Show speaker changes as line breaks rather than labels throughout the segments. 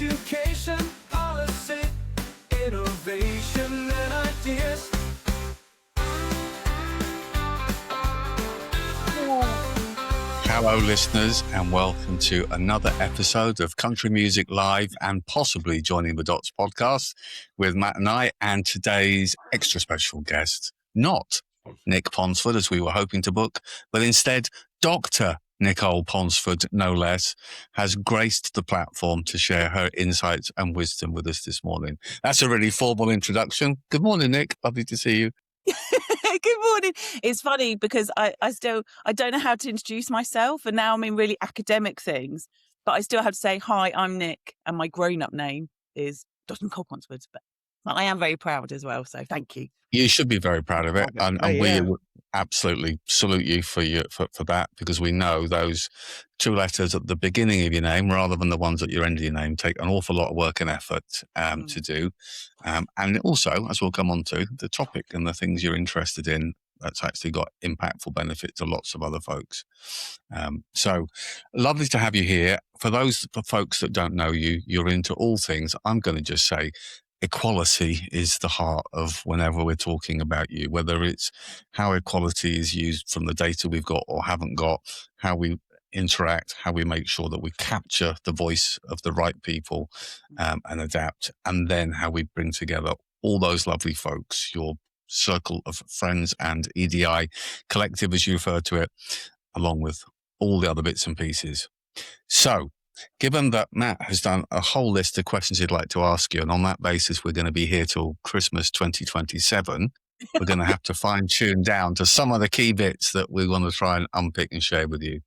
education, policy, innovation, and ideas.
Hello, listeners, and welcome to another episode of Country Music Live and possibly Joining the Dots podcast with Matt and I, and today's extra special guest, not Nick Ponsford, as we were hoping to book, but instead Dr. Nicole Ponsford, no less, has graced the platform to share her insights and wisdom with us this morning. That's a really formal introduction. Good morning, Nick. Lovely to see you.
Good morning. It's funny because I don't know how to introduce myself, and now I'm in really academic things, but I still have to say, hi, I'm Nick, and my grown-up name is Dr Nicole Ponsford, but I am very proud as well, so thank you.
You should be very proud of it, and
yeah.
we absolutely salute you for that, because we know those two letters at the beginning of your name, rather than the ones at your end of your name, take an awful lot of work and effort to do. And also, as we'll come on to, the topic and the things you're interested in, that's actually got impactful benefit to lots of other folks. So lovely to have you here. For those folks that don't know you, you're into all things. I'm going to just say, equality is the heart of whenever we're talking about you, whether it's how equality is used from the data we've got or haven't got, how we interact, how we make sure that we capture the voice of the right people and adapt, and then how we bring together all those lovely folks, your circle of friends and EDI collective, as you refer to it, along with all the other bits and pieces. So, given that Matt has done a whole list of questions he'd like to ask you, and on that basis, we're going to be here till Christmas 2027, we're going to have to fine tune down to some of the key bits that we want to try and unpick and share with you.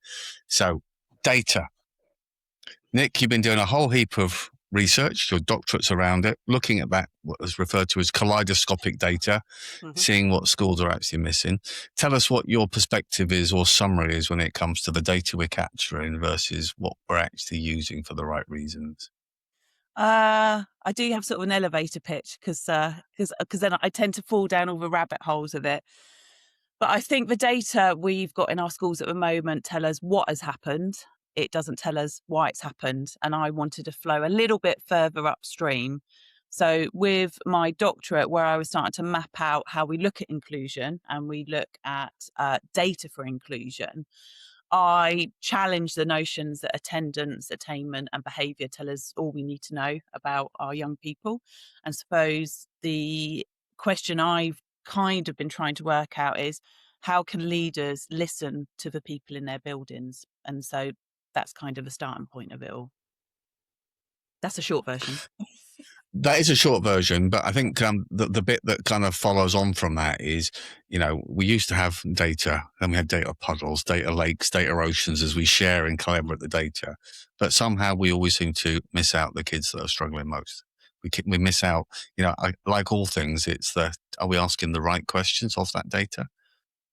So, data. Nick, you've been doing a whole heap of research, your doctorates around it, looking at that, what is referred to as kaleidoscopic data, seeing what schools are actually missing. Tell us what your perspective is or summary is when it comes to the data we're capturing versus what we're actually using for the right reasons.
I do have sort of an elevator pitch because then I tend to fall down all the rabbit holes of it. But I think the data we've got in our schools at the moment tell us what has happened. It doesn't tell us why it's happened. And I wanted to flow a little bit further upstream. So with my doctorate, where I was starting to map out how we look at inclusion and we look at data for inclusion, I challenge the notions that attendance, attainment and behaviour tell us all we need to know about our young people. And suppose the question I've kind of been trying to work out is, how can leaders listen to the people in their buildings? And so that's kind of a starting point of it all. That's a short version.
That is a short version, but I think the bit that kind of follows on from that is, we used to have data, and we had data puddles, data lakes, data oceans as we share and collaborate the data. But somehow we always seem to miss out the kids that are struggling most. We miss out, like all things, it's are we asking the right questions off that data?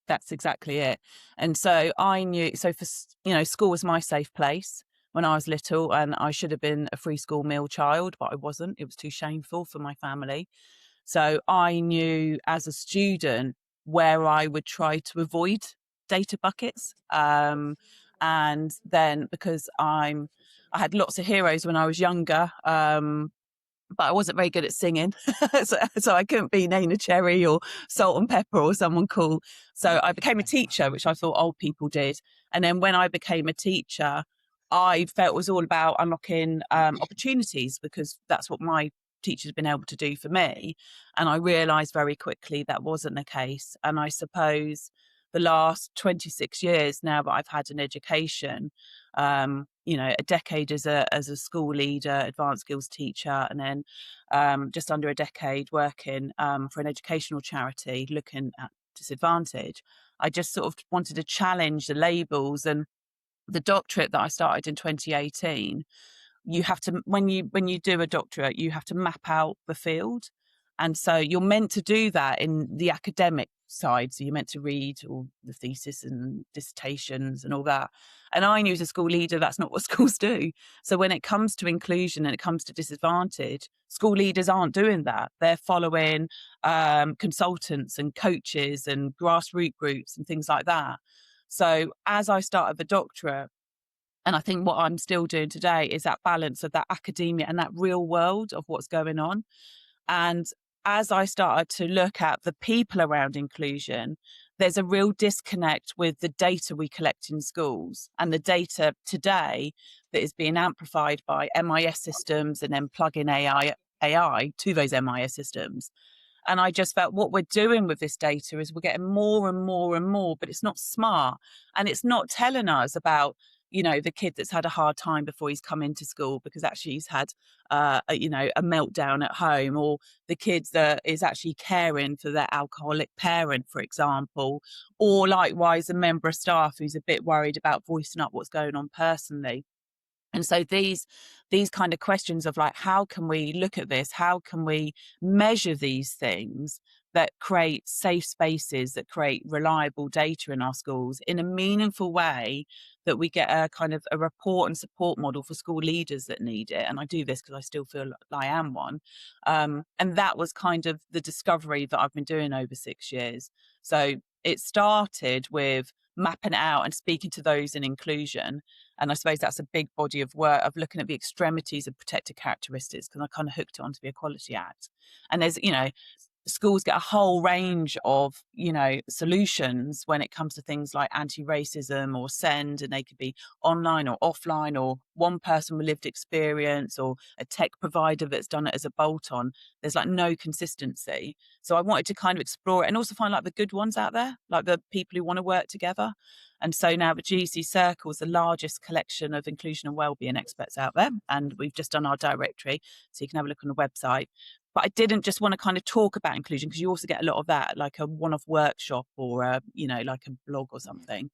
That's exactly it. And so I knew, school was my safe place when I was little, and I should have been a free school meal child, but I wasn't. It was too shameful for my family. So I knew as a student where I would try to avoid data buckets. And then because I had lots of heroes when I was younger, but I wasn't very good at singing. so I couldn't be Nana Cherry or Salt and Pepper or someone cool. So I became a teacher, which I thought old people did. And then when I became a teacher, I felt it was all about unlocking opportunities, because that's what my teachers have been able to do for me. And I realised very quickly that wasn't the case. And I suppose the last 26 years now that I've had an education, a decade as a school leader, advanced skills teacher, and then just under a decade working for an educational charity looking at disadvantage, I just sort of wanted to challenge the labels. And the doctorate that I started in 2018, you have to, when you do a doctorate, you have to map out the field. And so you're meant to do that in the academic side. So you're meant to read all the thesis and dissertations and all that. And I knew as a school leader, that's not what schools do. So when it comes to inclusion and it comes to disadvantage, school leaders aren't doing that. They're following consultants and coaches and grassroots groups and things like that. So as I started the doctorate, And I think what I'm still doing today is that balance of that academia and that real world of what's going on. And as I started to look at the people around inclusion, there's a real disconnect with the data we collect in schools and the data today that is being amplified by MIS systems and then plug-in AI to those MIS systems. And I just felt what we're doing with this data is we're getting more and more and more, but it's not smart. And it's not telling us about, the kid that's had a hard time before he's come into school because actually he's had, a meltdown at home, or the kid that is actually caring for their alcoholic parent, for example, or likewise a member of staff who's a bit worried about voicing up what's going on personally. And so these kind of questions of like, how can we look at this? How can we measure these things that create safe spaces, that create reliable data in our schools in a meaningful way, that we get a kind of a report and support model for school leaders that need it? And I do this because I still feel like I am one. And that was kind of the discovery that I've been doing over 6 years. So it started with mapping it out and speaking to those in inclusion. And I suppose that's a big body of work of looking at the extremities of protected characteristics, because I kind of hooked it onto the Equality Act. And there's, schools get a whole range of, solutions when it comes to things like anti-racism or SEND, and they could be online or offline, or one person with lived experience, or a tech provider that's done it as a bolt-on. There's like no consistency. So I wanted to kind of explore it and also find like the good ones out there, like the people who want to work together. And so now the GC Circle is the largest collection of inclusion and wellbeing experts out there. And we've just done our directory, so you can have a look on the website. But I didn't just want to kind of talk about inclusion, because you also get a lot of that, like a one-off workshop or like a blog or something.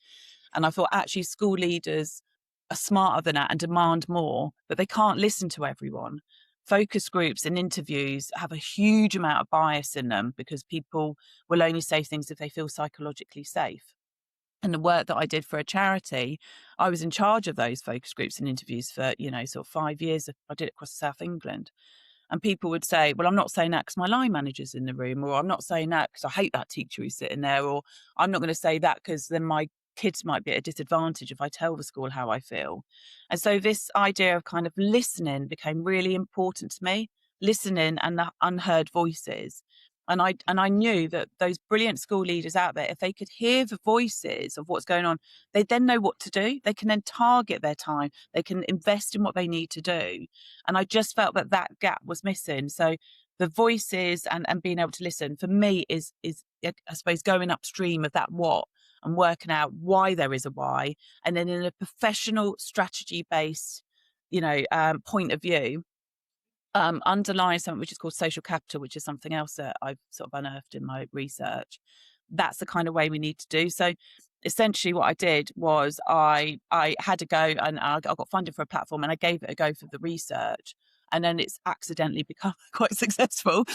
And I thought actually school leaders are smarter than that and demand more, but they can't listen to everyone. Focus groups and interviews have a huge amount of bias in them, because people will only say things if they feel psychologically safe. And the work that I did for a charity, I was in charge of those focus groups and interviews for, sort of 5 years. I did it across South England. And people would say, well, I'm not saying that because my line manager's in the room, or I'm not saying that because I hate that teacher who's sitting there, or I'm not going to say that because then my kids might be at a disadvantage if I tell the school how I feel. And so this idea of kind of listening became really important to me, listening and the unheard voices. And I knew that those brilliant school leaders out there, if they could hear the voices of what's going on, they then know what to do. They can then target their time. They can invest in what they need to do. And I just felt that that gap was missing. So the voices and being able to listen for me is I suppose going upstream of that what, and working out why there is a why, and then in a professional strategy based, point of view, underlying something which is called social capital, which is something else that I've sort of unearthed in my research. That's the kind of way we need to do. So essentially what I did was I had a go, and I got funded for a platform, and I gave it a go for the research. And then it's accidentally become quite successful,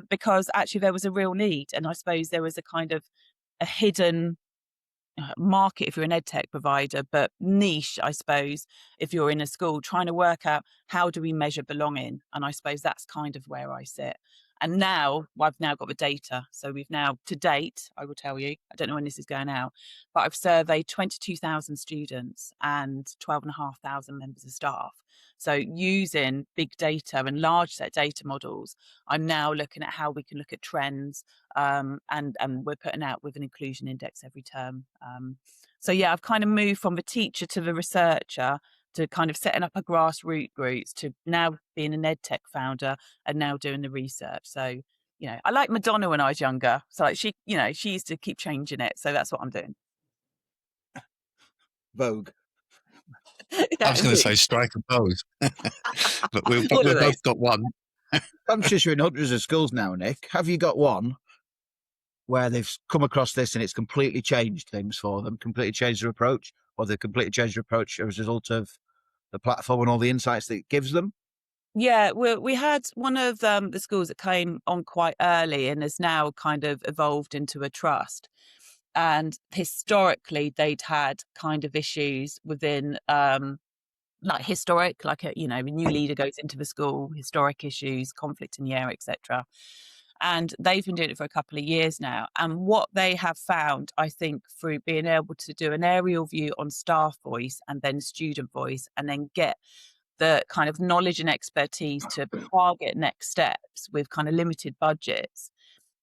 because actually there was a real need. And I suppose there was a kind of a hidden market if you're an ed tech provider, but niche, I suppose, if you're in a school trying to work out how do we measure belonging. And I suppose that's kind of where I sit. And now I've now got the data. So we've now, to date, I will tell you, I don't know when this is going out, but I've surveyed 22,000 students and 12,500 members of staff. So using big data and large set data models, I'm now looking at how we can look at trends, and we're putting out with an inclusion index every term. So yeah, I've kind of moved from the teacher to the researcher, to kind of setting up a grassroots groups, to now being an ed tech founder and now doing the research. So, I like Madonna when I was younger. So like she used to keep changing it. So that's what I'm doing.
Vogue.
I was going to say strike a pose, but we've both got one.
I'm sure you're in hundreds of schools now, Nick. Have you got one where they've come across this and it's completely changed things for them, completely changed their approach, or they've completely changed their approach as a result of the platform and all the insights that it gives them?
Yeah, we had one of the schools that came on quite early and has now kind of evolved into a trust. And historically, they'd had kind of issues within, like a new leader goes into the school, historic issues, conflict in the air, etc. And they've been doing it for a couple of years now. And what they have found, I think, through being able to do an aerial view on staff voice and then student voice, and then get the kind of knowledge and expertise to target next steps with kind of limited budgets,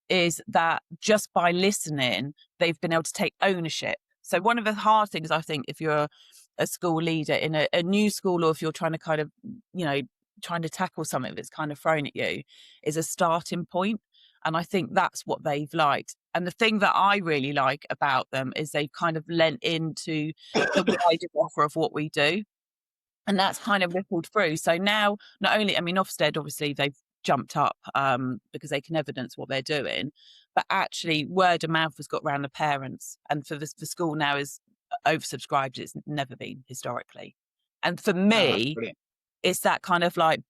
is that just by listening, they've been able to take ownership. So one of the hard things, I think, if you're a school leader in a new school, or if you're trying to kind of, trying to tackle something that's kind of thrown at you, is a starting point. And I think that's what they've liked. And the thing that I really like about them is they've kind of lent into the wider offer of what we do. And that's kind of rippled through. So now, not only, I mean, Ofsted, obviously, they've jumped up because they can evidence what they're doing, but actually word of mouth has got round the parents. And for the school now is oversubscribed. It's never been historically. And for me, it's that kind of like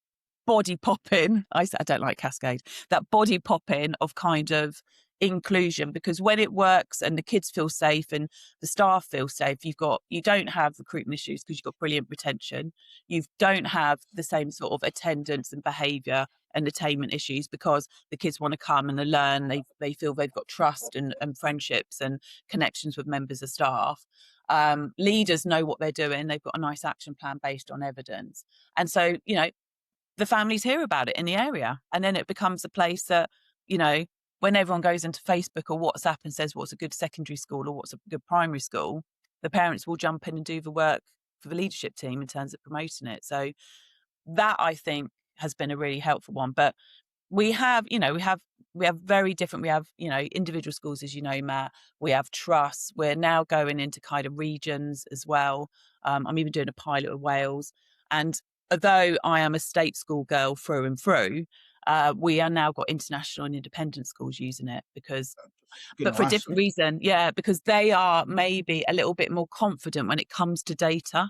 body popping. I don't like Cascade. That body popping of kind of inclusion, because when it works and the kids feel safe and the staff feel safe, you don't have recruitment issues because you've got brilliant retention. You don't have the same sort of attendance and behaviour and attainment issues because the kids want to come and learn. They feel they've got trust and friendships and connections with members of staff. Leaders know what they're doing. They've got a nice action plan based on evidence. And so, the families hear about it in the area. And then it becomes a place that, when everyone goes into Facebook or WhatsApp and says what's a good secondary school or what's a good primary school, the parents will jump in and do the work for the leadership team in terms of promoting it. So that, I think, has been a really helpful one. But we have very different, we have, individual schools, as you know, Matt, we have trusts. We're now going into kind of regions as well. I'm even doing a pilot with Wales. And although I am a state school girl through and through, we are now got international and independent schools using it but for a different reason. Yeah, because they are maybe a little bit more confident when it comes to data.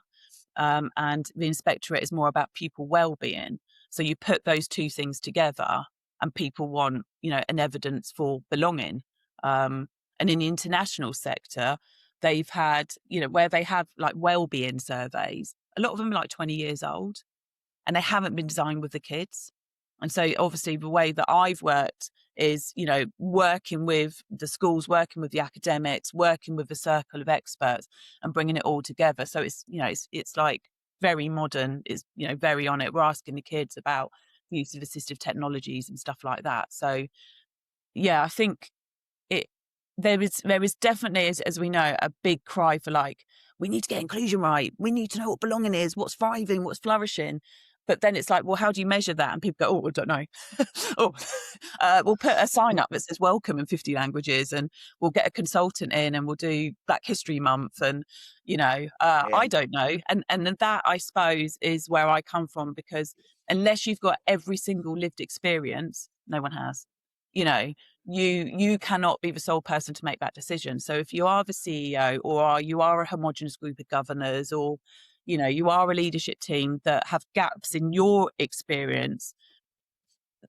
And the inspectorate is more about pupil well-being. So you put those two things together and people want, an evidence for belonging. And in the international sector, they've had, where they have like well-being surveys, a lot of them are like 20 years old and they haven't been designed with the kids. And so obviously the way that I've worked is, working with the schools, working with the academics, working with the circle of experts and bringing it all together. So it's, it's like very modern. It's, very on it. We're asking the kids about the use of assistive technologies and stuff like that. So yeah, I think there is definitely, as we know, a big cry for like, we need to get inclusion right. We need to know what belonging is, what's thriving, what's flourishing. But then it's like, well, how do you measure that? And people go, oh, I don't know. We'll put a sign up that says welcome in 50 languages and we'll get a consultant in and we'll do Black History Month. And, I don't know. And that, I suppose, is where I come from, because unless you've got every single lived experience, no one has, you cannot be the sole person to make that decision. So if you are the CEO or you are a homogenous group of governors, or you are a leadership team that have gaps in your experience,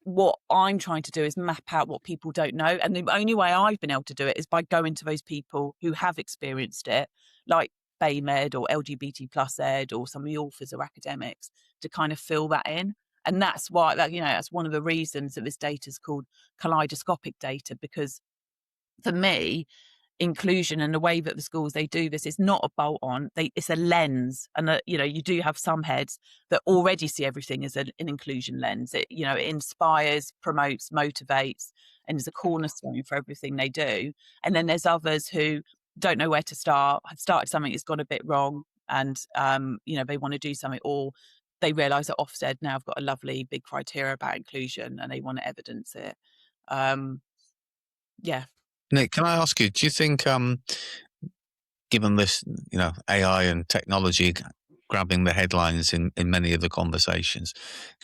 what I'm trying to do is map out what people don't know. And the only way I've been able to do it is by going to those people who have experienced it, like BayMed or LGBT plus ed or some of the authors or academics, to kind of fill that in. And that's why, that's one of the reasons that this data is called kaleidoscopic data, because for me, inclusion and the way that the schools, they do this is not a bolt on, it's a lens. And you do have some heads that already see everything as an inclusion lens. It inspires, promotes, motivates, and is a cornerstone for everything they do. And then there's others who don't know where to start, have started something that's gone a bit wrong, and they want to do something, or they realise that Ofsted now have got a lovely big criteria about inclusion and they want to evidence it.
Nick, can I ask you, do you think, given this, AI and technology grabbing the headlines in many of the conversations,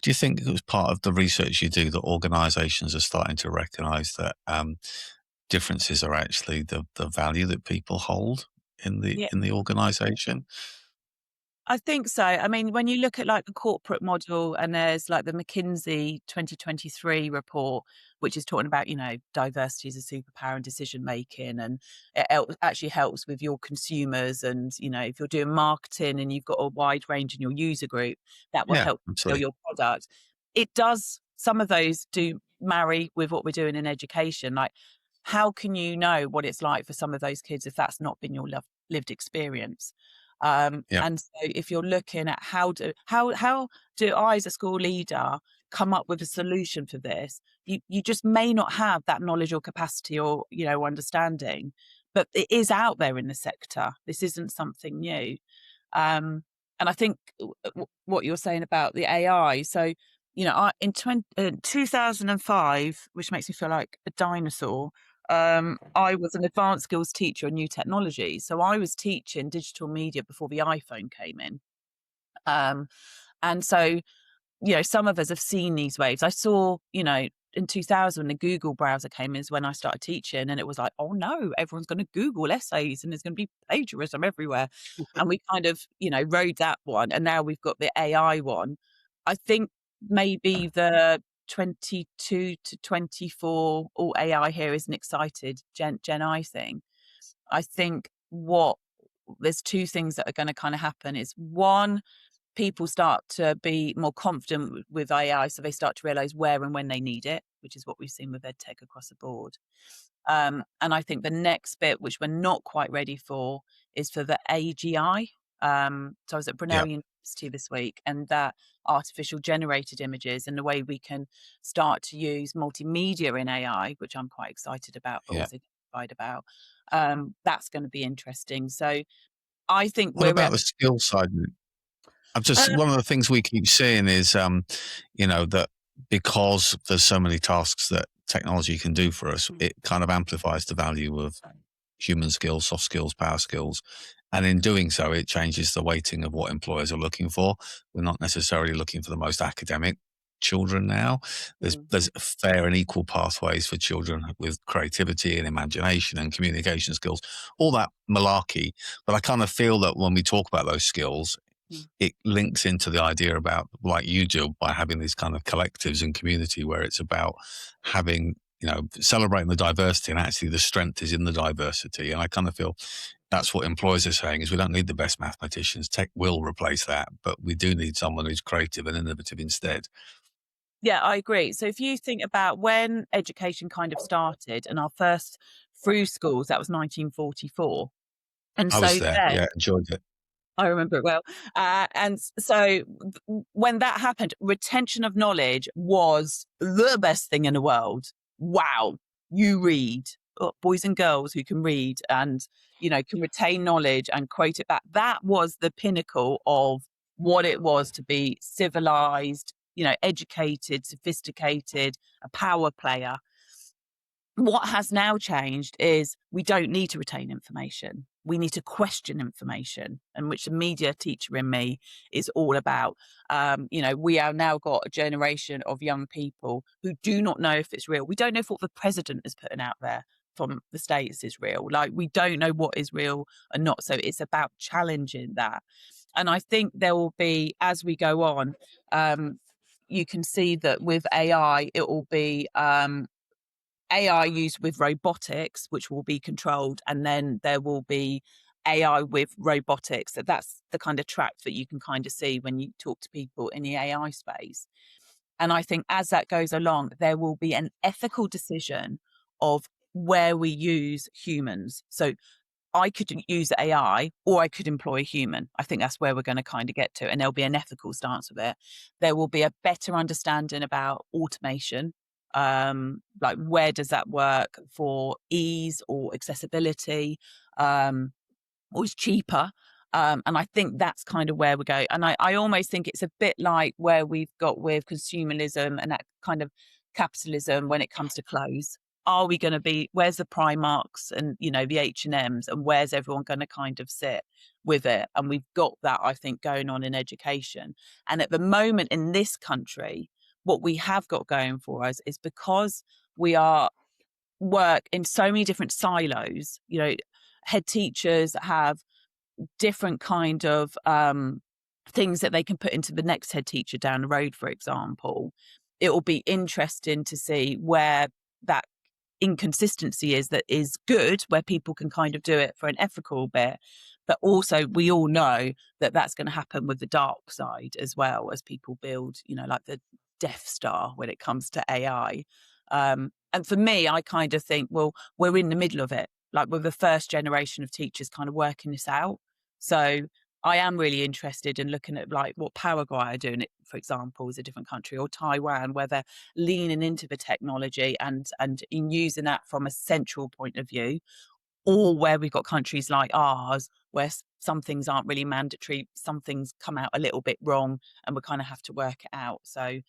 do you think it was part of the research you do that organisations are starting to recognise that differences are actually the value that people hold in the organisation?
I think so. I mean, when you look at like the corporate model, and there's like the McKinsey 2023 report, which is talking about, diversity as a superpower in decision making, and it actually helps with your consumers. And, if you're doing marketing and you've got a wide range in your user group, that will help sell your product. It does, some of those do marry with what we're doing in education. Like, how can you know what it's like for some of those kids if that's not been your lived experience?
Yeah.
And so if you're looking at how do I, as a school leader, come up with a solution for this, you just may not have that knowledge or capacity or, you know, understanding, but it is out there in the sector. This isn't something new. And I think what you're saying about the AI. So, you know, in 2005, which makes me feel like a dinosaur, I was an advanced skills teacher in new technology. So I was teaching digital media before the iPhone came in. And so, you know, some of us have seen these waves. I saw, you know, in 2000, when the Google browser came in is when I started teaching, and it was like, oh no, everyone's going to Google essays and there's going to be plagiarism everywhere. And we kind of, you know, rode that one. And now we've got the AI one. I think maybe the 22 to 24 all AI here is an excited Gen I thing. I think there's two things that are going to kind of happen is, one, people start to be more confident with AI, so they start to realize where and when they need it, which is what we've seen with EdTech across the board. And I think the next bit, which we're not quite ready for, is for the AGI. So I was at Brunel
Yeah.
University this week, and that artificial generated images and the way we can start to use multimedia in AI, which I'm quite excited about, but
Yeah.
also terrified about. That's going to be interesting. So I think
What
we're
about
at
the skill side? I'm just, one of the things we keep seeing is, you know, that because there's so many tasks that technology can do for us, it kind of amplifies the value of human skills, soft skills, power skills. And in doing so, it changes the weighting of what employers are looking for. We're not necessarily looking for the most academic children now. There's fair and equal pathways for children with creativity and imagination and communication skills, all that malarkey. But I kind of feel that when we talk about those skills, it links into the idea about, like you do, by having these kind of collectives and community where it's about having, you know, celebrating the diversity, and actually the strength is in the diversity. And I kind of feel that's what employers are saying, is we don't need the best mathematicians. Tech will replace that, but we do need someone who's creative and innovative instead.
Yeah, I agree. So if you think about when education kind of started and our first through schools, that was 1944. And
I was
so
there.
then,
Yeah, enjoyed it.
I remember it well. So when that happened, retention of knowledge was the best thing in the world. Wow, you read. Boys and girls who can read and, you know, can retain knowledge and quote it back. That was the pinnacle of what it was to be civilized, you know, educated, sophisticated, a power player. What has now changed is we don't need to retain information. We need to question information, and which the media teacher in me is all about. You know, we have now got a generation of young people who do not know if it's real. We don't know if what the president is putting out there from the States is real. Like, we don't know what is real and not. So it's about challenging that. And I think there will be, as we go on, you can see that with AI, it will be AI used with robotics, which will be controlled, and then there will be AI with robotics. So that's the kind of track that you can kind of see when you talk to people in the AI space. And I think as that goes along, there will be an ethical decision of where we use humans. So I could use AI or I could employ a human. I think that's where we're going to kind of get to. And there'll be an ethical stance with it. There will be a better understanding about automation. Like, where does that work for ease or accessibility? Or is cheaper? And I think that's kind of where we go. And I almost think it's a bit like where we've got with consumerism and that kind of capitalism when it comes to clothes. Are we going to be, where's the Primarks and, you know, the H&Ms, and where's everyone going to kind of sit with it? And we've got that, I think, going on in education. And at the moment in this country, what we have got going for us is because we work in so many different silos, you know, head teachers have different kind of things that they can put into the next head teacher down the road, for example. It will be interesting to see where that inconsistency is, that is good, where people can kind of do it for an ethical bit. But also, we all know that that's going to happen with the dark side as well, as people build, you know, like the Death Star when it comes to AI. And for me, I kind of think, well, we're in the middle of it. Like we're the first generation of teachers kind of working this out. So I am really interested in looking at like what Paraguay are doing, for example, is a different country, or Taiwan, where they're leaning into the technology and in using that from a central point of view, or where we've got countries like ours where some things aren't really mandatory, some things come out a little bit wrong, and we kind of have to work it out. So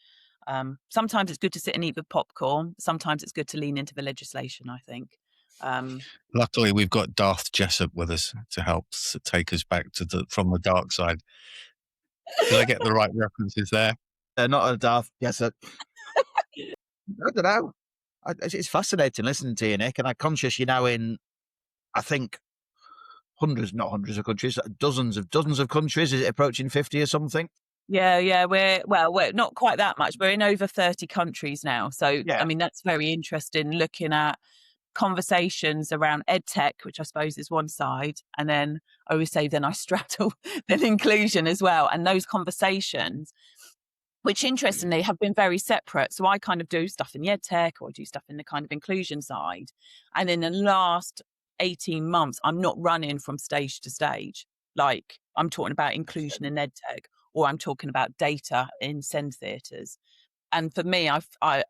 sometimes it's good to sit and eat with popcorn. Sometimes it's good to lean into the legislation, I think.
Luckily, we've got Dr Jessop with us to help take us back to from the dark side. Did I get the right references there?
Not a daft. Yes, I don't know. It's fascinating listening to you, Nick, and I'm conscious you're now in, I think, not hundreds of countries, dozens of countries. Is it approaching 50 or something?
Yeah, we're not quite that much. We're in over 30 countries now. So,
Yeah.
I mean, that's very interesting, looking at conversations around edtech, which I suppose is one side. And then I always say, then I straddle then inclusion as well. And those conversations, which interestingly have been very separate. So I kind of do stuff in the edtech, or I do stuff in the kind of inclusion side. And in the last 18 months, I'm not running from stage to stage. Like I'm talking about inclusion in edtech, or I'm talking about data in SEND theatres. And for me, I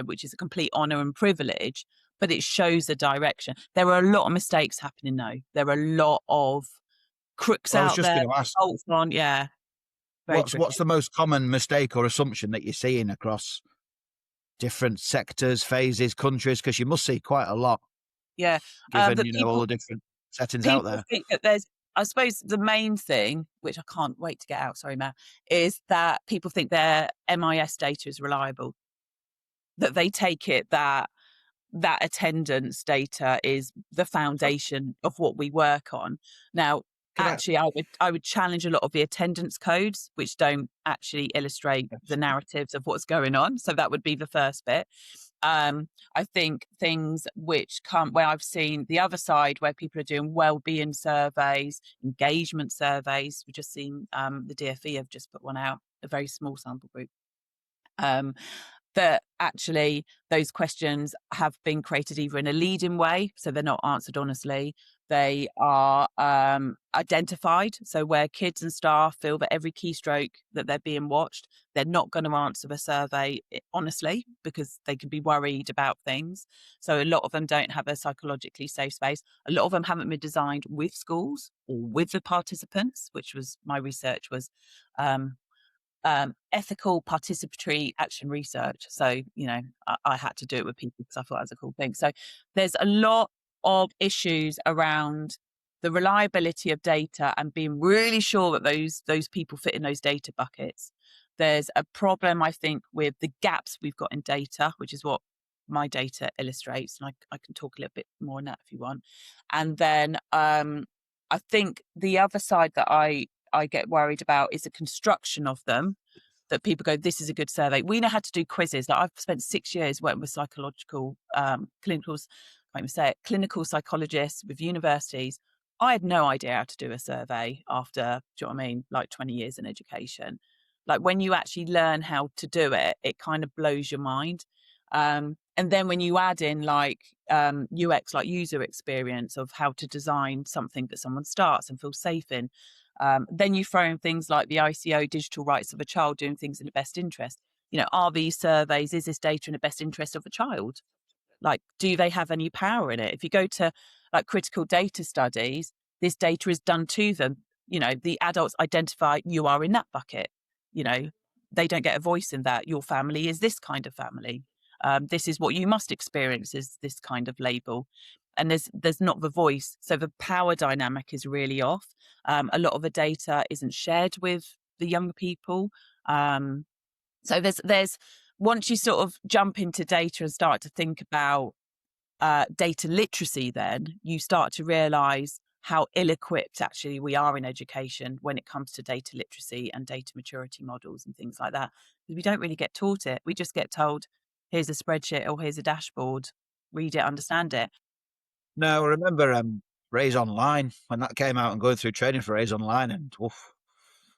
which is a complete honour and privilege, but it shows a direction. There are a lot of mistakes happening though. There are a lot of crooks
Well, I was
out
just
there.
going to ask,
Faults on, yeah. Very
what's the most common mistake or assumption that you're seeing across different sectors, phases, countries? Because you must see quite a lot,
yeah.
given
But
all the different settings out
people
there.
think that there's, I suppose the main thing, which I can't wait to get out, sorry, Matt, is that people think their MIS data is reliable. That they take it that attendance data is the foundation of what we work on. Now, actually, I would challenge a lot of the attendance codes, which don't actually illustrate the narratives of what's going on. So that would be the first bit. I think things which come where I've seen the other side, where people are doing well-being surveys, engagement surveys. We've just seen the DfE have just put one out, a very small sample group. That actually those questions have been created either in a leading way, so they're not answered honestly. They are identified, so where kids and staff feel that every keystroke that they're being watched, they're not going to answer the survey honestly because they can be worried about things. So a lot of them don't have a psychologically safe space. A lot of them haven't been designed with schools or with the participants, which was my research was ethical participatory action research. So, I had to do it with people because I thought it was a cool thing. So there's a lot of issues around the reliability of data and being really sure that those people fit in those data buckets. There's a problem, I think, with the gaps we've got in data, which is what my data illustrates. And I can talk a little bit more on that if you want. And then I think the other side that I get worried about is the construction of them, that people go, this is a good survey. We know how to do quizzes. Like I've spent 6 years working with psychological, clinical psychologists with universities. I had no idea how to do a survey after, do you know what I mean? Like 20 years in education. Like when you actually learn how to do it, it kind of blows your mind. And then when you add in like UX, like user experience of how to design something that someone starts and feels safe in, then you throw in things like the ICO, digital rights of a child, doing things in the best interest. Are these surveys, is this data in the best interest of a child? Like, do they have any power in it? If you go to like critical data studies, this data is done to them. The adults identify you are in that bucket. They don't get a voice in that. Your family is this kind of family. This is what you must experience, is this kind of label. And there's not the voice. So the power dynamic is really off. A lot of the data isn't shared with the younger people. So there's once you sort of jump into data and start to think about data literacy, then you start to realize how ill-equipped actually we are in education when it comes to data literacy and data maturity models and things like that. We don't really get taught it. We just get told, here's a spreadsheet or here's a dashboard, read it, understand it.
No, I remember Raise Online when that came out and going through training for Raise Online, and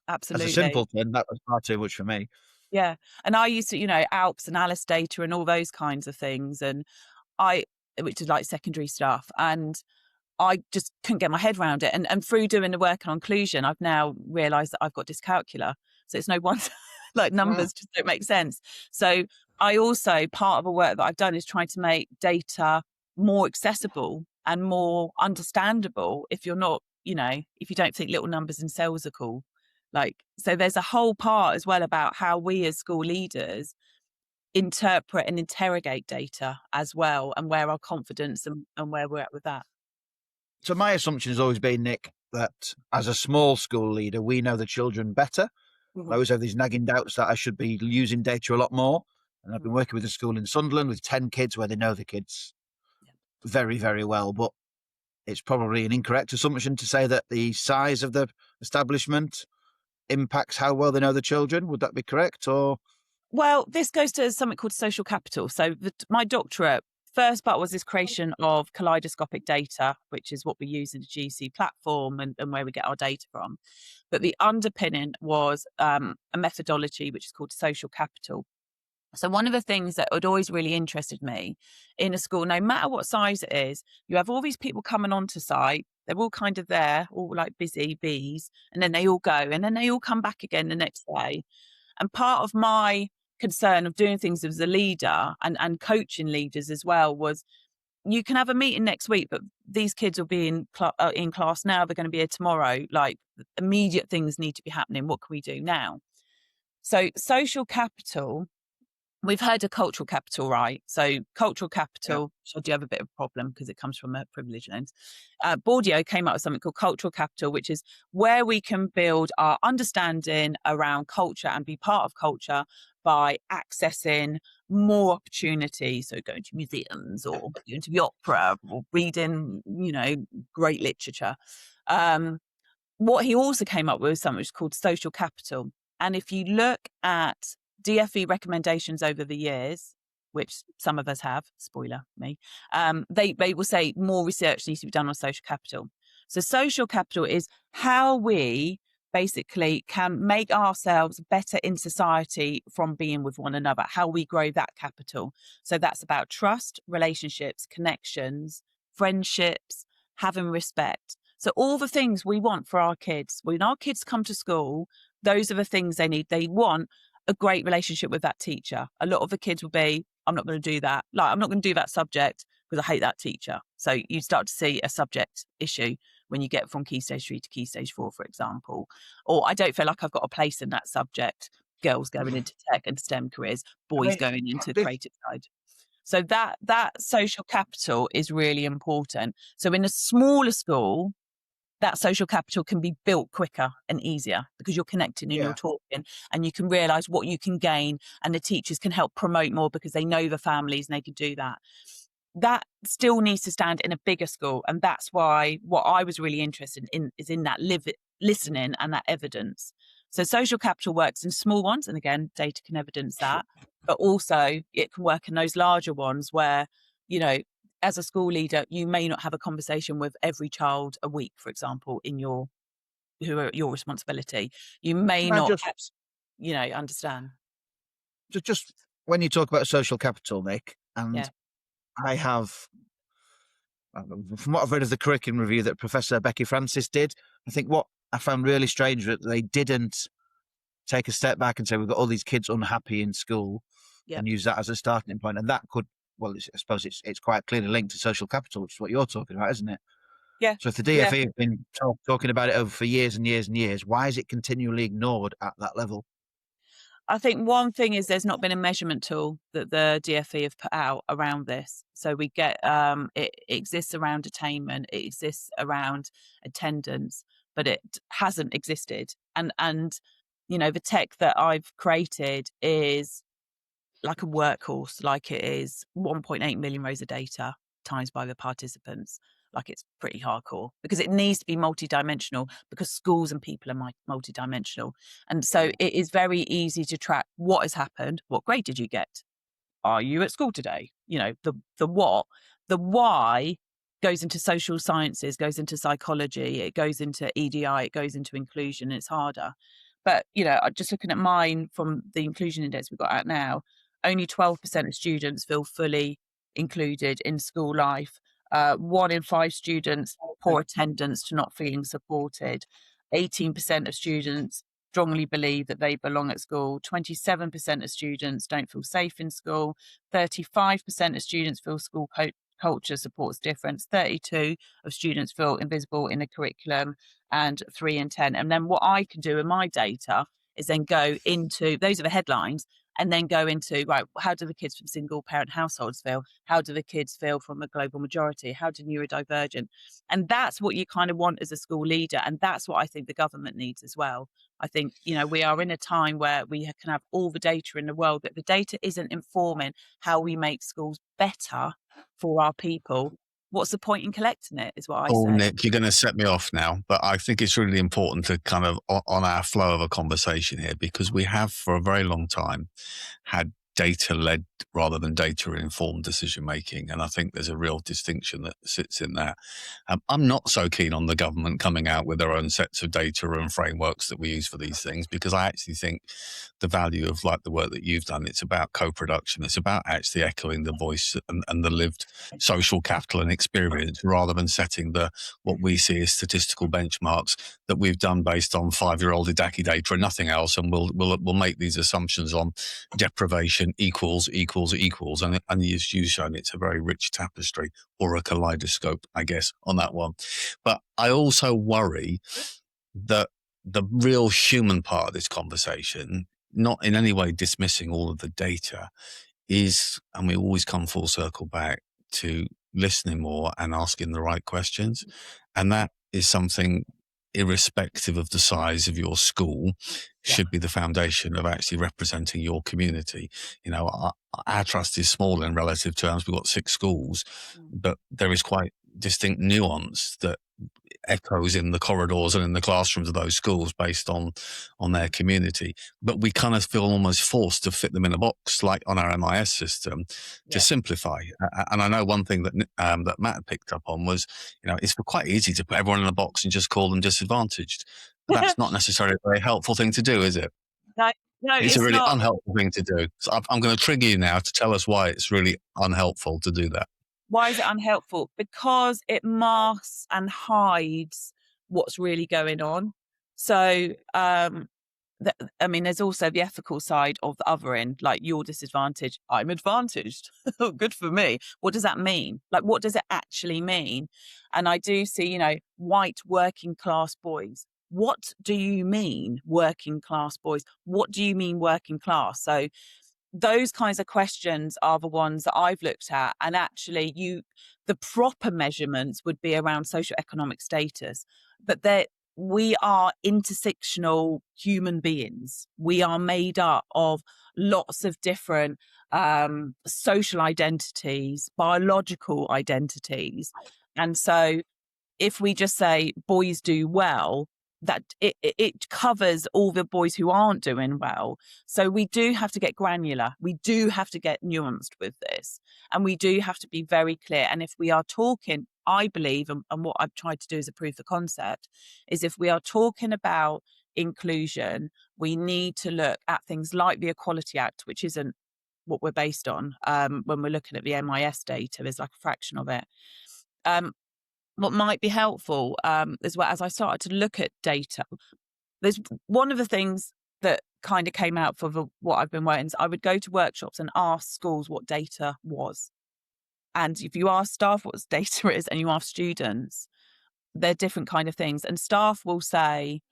Absolutely.
as a simpleton, that was far too much for me.
Yeah. And I used to, ALPS and ALICE data and all those kinds of things. And which is like secondary stuff. And I just couldn't get my head around it. And through doing the work on inclusion, I've now realised that I've got dyscalculia. So it's no wonder like numbers just don't make sense. So I also, part of the work that I've done is trying to make data more accessible and more understandable if you're not, if you don't think little numbers and cells are cool. So there's a whole part as well about how we as school leaders interpret and interrogate data as well, and where our confidence and where we're at with that.
So my assumption has always been, Nick, that as a small school leader, we know the children better. I always have these nagging doubts that I should be using data a lot more. And I've been working with a school in Sunderland with 10 kids where they know the kids very, very well. But it's probably an incorrect assumption to say that the size of the establishment impacts how well they know the children. Would that be correct? Or
Well, this goes to something called social capital. So my doctorate, first part was this creation of kaleidoscopic data, which is what we use in the GC platform and where we get our data from. But the underpinning was a methodology which is called social capital. So one of the things that had always really interested me in a school, no matter what size it is, you have all these people coming onto site. They're all kind of there, all like busy bees, and then they all go, and then they all come back again the next day. And part of my concern of doing things as a leader and coaching leaders as well was, you can have a meeting next week, but these kids will be in class now. They're going to be here tomorrow. Like, immediate things need to be happening. What can we do now? So social capital, we've heard of cultural capital, right? So cultural capital, so I do have a bit of a problem because it comes from a privileged lens. Bourdieu came up with something called cultural capital, which is where we can build our understanding around culture and be part of culture by accessing more opportunities. So going to museums or going to the opera or reading, great literature. What he also came up with was something which is called social capital. And if you look at DFE recommendations over the years, which some of us have, spoiler me, they will say more research needs to be done on social capital. So social capital is how we basically can make ourselves better in society from being with one another, how we grow that capital. So that's about trust, relationships, connections, friendships, having respect. So all the things we want for our kids. When our kids come to school, those are the things they need. They want a great relationship with that teacher. A lot of the kids will be, I'm not going to do that. Like, I'm not going to do that subject because I hate that teacher. So you start to see a subject issue when you get from Key Stage 3 to Key Stage 4, for example. Or I don't feel like I've got a place in that subject. Girls going into tech and STEM careers, boys going into the creative side. So that social capital is really important. So in a smaller school, that social capital can be built quicker and easier because you're connecting and you're talking, and you can realize what you can gain, and the teachers can help promote more because they know the families and they can do that. That still needs to stand in a bigger school. And that's why what I was really interested in is in that listening and that evidence. So social capital works in small ones. And again, data can evidence that, but also it can work in those larger ones where, as a school leader, you may not have a conversation with every child a week, for example, who are your responsibility. You may not, understand.
Just when you talk about social capital, Nick, and I have, from what I've read of the curriculum review that Professor Becky Francis did, I think what I found really strange that they didn't take a step back and say, we've got all these kids unhappy in school and use that as a starting point. And that could, I suppose it's quite clearly linked to social capital, which is what you're talking about, isn't it?
Yeah.
So if the DFE have been talking about it for years and years and years, why is it continually ignored at that level?
I think one thing is there's not been a measurement tool that the DFE have put out around this. So we get, it exists around attainment, it exists around attendance, but it hasn't existed. And the tech that I've created is like a workhorse, like it is 1.8 million rows of data times by the participants. Like, it's pretty hardcore because it needs to be multidimensional because schools and people are multidimensional. And so it is very easy to track what has happened. What grade did you get? Are you at school today? The what, the why goes into social sciences, goes into psychology, it goes into EDI, it goes into inclusion, and it's harder. But, just looking at mine from the inclusion index we've got out now, only 12% of students feel fully included in school life. 1 in 5 students, poor attendance to not feeling supported. 18% of students strongly believe that they belong at school. 27% of students don't feel safe in school. 35% of students feel school culture supports difference. 32 of students feel invisible in a curriculum, and 3 in 10. And then what I can do in my data is then go into, those are the headlines, and then go into, right, how do the kids from single parent households feel? How do the kids feel from a global majority? How do neurodivergent? And that's what you kind of want as a school leader. And that's what I think the government needs as well. I think, we are in a time where we can have all the data in the world, but the data isn't informing how we make schools better for our people. What's the point in collecting it, is what I
Oh,
say.
Nick, you're going to set me off now, but I think it's really important to kind of on our flow of a conversation here, because we have for a very long time had data-led rather than data-informed decision-making. And I think there's a real distinction that sits in that. I'm not so keen on the government coming out with their own sets of data and frameworks that we use for these things, because I actually think the value of the work that you've done, it's about co-production. It's about actually echoing the voice and the lived social capital and experience, rather than setting what we see as statistical benchmarks that we've done based on 5-year-old Idaki data and nothing else. And we'll make these assumptions on deprivation equals, and as you've shown, it's a very rich tapestry, or a kaleidoscope, I guess, on that one. But I also worry that the real human part of this conversation, not in any way dismissing all of the data, is, and we always come full circle back to listening more and asking the right questions. And that is something, irrespective of the size of your school, should be the foundation of actually representing your community. Our trust is small in relative terms. We've got 6 schools, but there is quite distinct nuance that echoes in the corridors and in the classrooms of those schools based on their community. But we kind of feel almost forced to fit them in a box, like on our MIS system, to simplify. And I know one thing that Matt picked up on was, it's quite easy to put everyone in a box and just call them disadvantaged. But that's not necessarily a very helpful thing to do, is it?
No,
It's a really
not.
unhelpful thing to do. So I'm going to trigger you now to tell us why it's really unhelpful to do that.
Why is it unhelpful? Because it masks and hides what's really going on. So, there's also the ethical side of the other end, like you're disadvantaged, I'm advantaged. Good for me. What does that mean? What does it actually mean? And I do see, white working class boys. What do you mean working class boys? What do you mean working class? So those kinds of questions are the ones that I've looked at. And actually the proper measurements would be around socioeconomic status, but we are intersectional human beings. We are made up of lots of different social identities, biological identities. And so if we just say boys do well, that it covers all the boys who aren't doing well. So we do have to get granular. We do have to get nuanced with this. And we do have to be very clear. And if we are talking, I believe, and what I've tried to do as a proof of concept, is if we are talking about inclusion, we need to look at things like the Equality Act, which isn't what we're based on. When we're looking at the MIS data, there's like a fraction of it. What might be helpful as well, as I started to look at data, there's one of the things that kind of came out for what I've been working is I would go to workshops and ask schools what data was. And if you ask staff what data is and you ask students, they're different kind of things. And staff will say,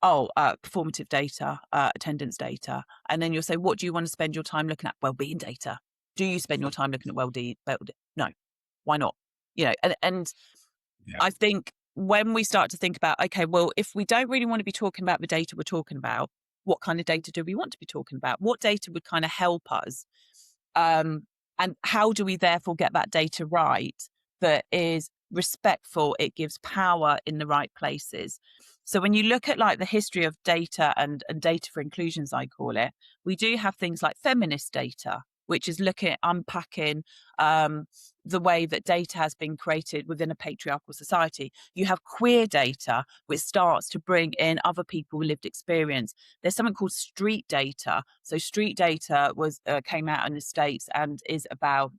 performative data, attendance data. And then you'll say, what do you want to spend your time looking at? Wellbeing data. Do you spend your time looking at well-being? No. Why not? And I think when we start to think about, okay, well, if we don't really want to be talking about the data we're talking about, what kind of data do we want to be talking about? What data would kind of help us? And how do we therefore get that data right that is respectful? It gives power in the right places. So when you look at the history of data and data for inclusion, as I call it, we do have things like feminist data. which is looking at unpacking the way that data has been created within a patriarchal society. You have queer data, which starts to bring in other people with lived experience. There's something called street data. So street data was came out in the States and is about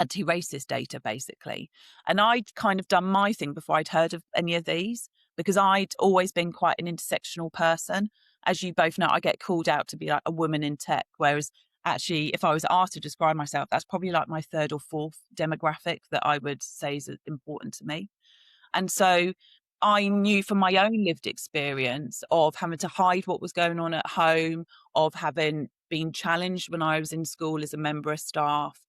anti-racist data, basically. And I'd kind of done my thing before I'd heard of any of these, because I'd always been quite an intersectional person. As you both know, I get called out to be like a woman in tech, whereas actually, if I was asked to describe myself, that's probably like my third or fourth demographic that I would say is important to me. And so I knew from my own lived experience of having to hide what was going on at home, of having been challenged when I was in school as a member of staff.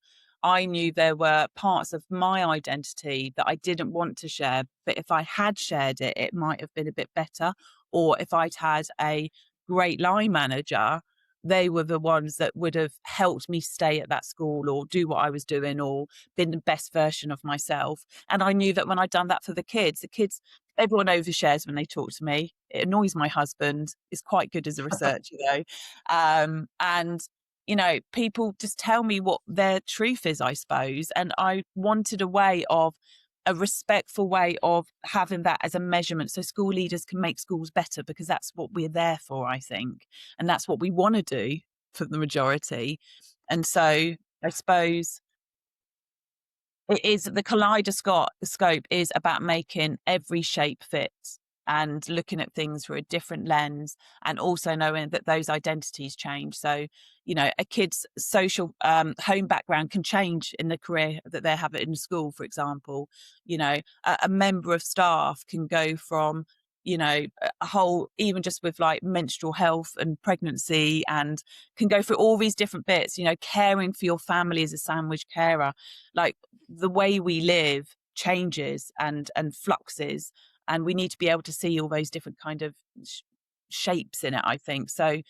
I knew there were parts of my identity that I didn't want to share, but if I had shared it, it might have been a bit better. Or if I'd had a great line manager, they were the ones that would have helped me stay at that school or do what I was doing or been the best version of myself. And I knew that when I'd done that for the kids, everyone overshares when they talk to me. It annoys my husband. He's quite good as a researcher though. And people just tell me what their truth is, I suppose. And I wanted a respectful way of having that as a measurement so school leaders can make schools better, because that's what we're there for, I think. And that's what we want to do for the majority. And so I suppose it is the kaleidoscope is about making every shape fit and looking at things through a different lens, and also knowing that those identities change. So, a kid's social home background can change in the career that they have in school, for example. A member of staff can go from, a whole, even just with like menstrual health and pregnancy, and can go through all these different bits, caring for your family as a sandwich carer. Like the way we live changes and fluxes, and we need to be able to see all those different kind of shapes in it, I think. So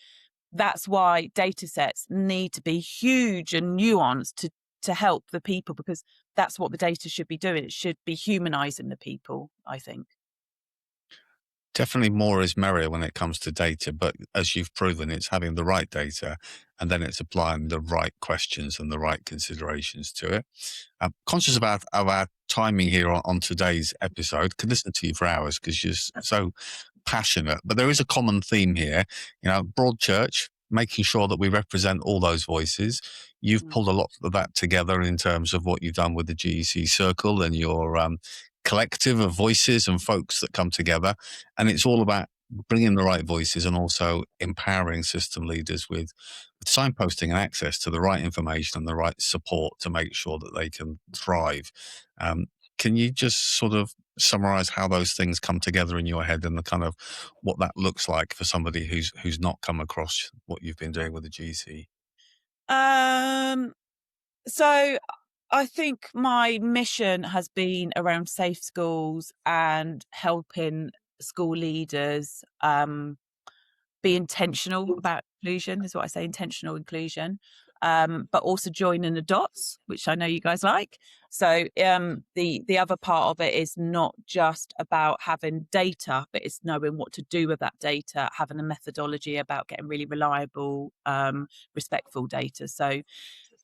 that's why data sets need to be huge and nuanced to help the people, because that's what the data should be doing. It should be humanizing the people, I think.
Definitely more is merrier when it comes to data, but as you've proven, it's having the right data and then it's applying the right questions and the right considerations to it. I'm conscious about our timing here on today's episode. Could listen to you for hours because you're so passionate, but there is a common theme here. Broad church, making sure that we represent all those voices. You've pulled a lot of that together in terms of what you've done with the GEC Circle and your collective of voices and folks that come together. And it's all about bringing the right voices and also empowering system leaders with signposting and access to the right information and the right support to make sure that they can thrive. Can you just sort of summarize how those things come together in your head and the kind of what that looks like for somebody who's not come across what you've been doing with the GC?
So I think my mission has been around safe schools and helping school leaders be intentional about inclusion, is what I say, intentional inclusion, but also joining the dots, which I know you guys like. So the other part of it is not just about having data, but it's knowing what to do with that data, having a methodology about getting really reliable, respectful data. So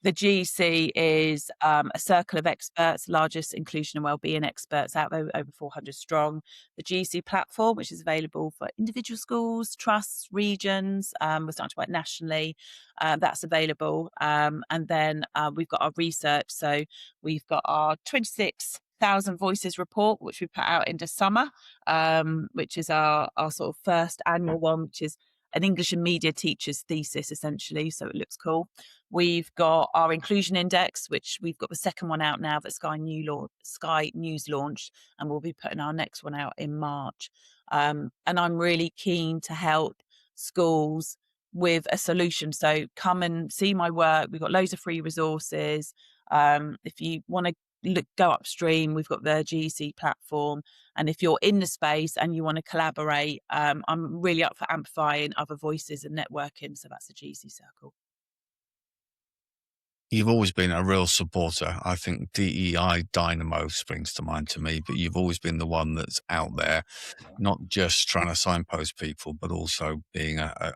the GC is a circle of experts, largest inclusion and wellbeing experts out there, over 400 strong. The GC platform, which is available for individual schools, trusts, regions. We're starting to work nationally. That's available. And then we've got our research. So we've got our 26,000 Voices report, which we put out into summer, which is our sort of first annual one, which is an English and media teacher's thesis, essentially. So it looks cool. We've got our inclusion index, which we've got the second one out now that Sky News launched, and we'll be putting our next one out in March. And I'm really keen to help schools with a solution. So come and see my work. We've got loads of free resources. If you want to go upstream, we've got the GEC platform. And if you're in the space and you want to collaborate, I'm really up for amplifying other voices and networking. So that's the GEC Circle.
You've always been a real supporter. I think DEI Dynamo springs to mind to me, but you've always been the one that's out there, not just trying to signpost people, but also being a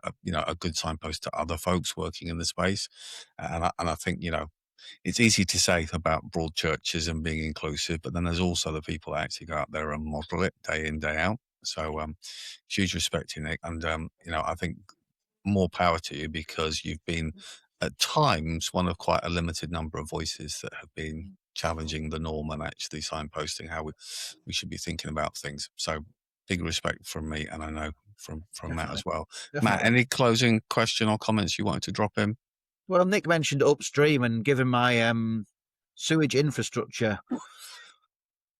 good signpost to other folks working in the space. And I think, it's easy to say about broad churches and being inclusive, but then there's also the people that actually go out there and model it day in, day out. So huge respect to you, Nick. And, I think more power to you, because you've been at times one of quite a limited number of voices that have been challenging the norm and actually signposting how we should be thinking about things. So big respect from me, and I know from Matt as well.
Definitely.
Matt, any closing question or comments you wanted to drop in?
Well, Nick mentioned upstream, and given my sewage infrastructure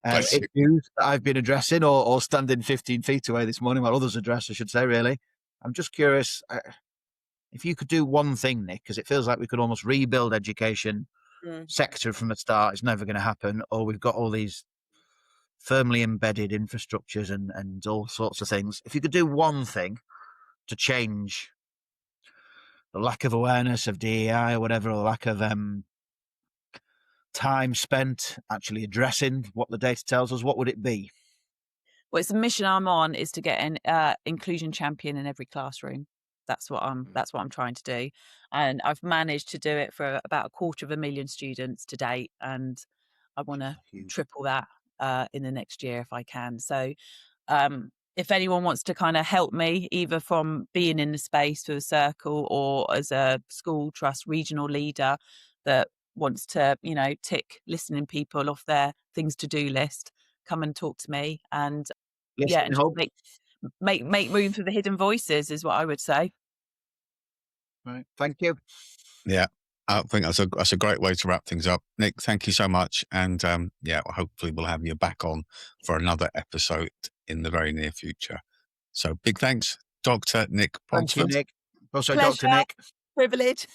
issues that I've been addressing, or standing 15 feet away this morning while others address, I should say, really. I'm just curious, if you could do one thing, Nick, because it feels like we could almost rebuild education sector from the start. It's never going to happen, or we've got all these firmly embedded infrastructures and all sorts of things. If you could do one thing to change the lack of awareness of DEI or whatever, or lack of time spent actually addressing what the data tells us, what would it be?
Well, it's the mission I'm on, is to get an inclusion champion in every classroom. That's what I'm trying to do, and I've managed to do it for about 250,000 students to date, and I want to triple that in the next year if I can. So if anyone wants to kind of help me, either from being in the space for the circle or as a school trust regional leader that wants to, tick listening people off their things to do list, come and talk to me, and and just make room for the hidden voices is what I would say.
Right. Thank you.
Yeah, I think that's a great way to wrap things up. Nick, thank you so much. And hopefully we'll have you back on for another episode in the very near future. So big thanks, Dr. Nick Ponsford.
Thank you, Nick. Also,
Pleasure.
Dr. Nick.
Privilege.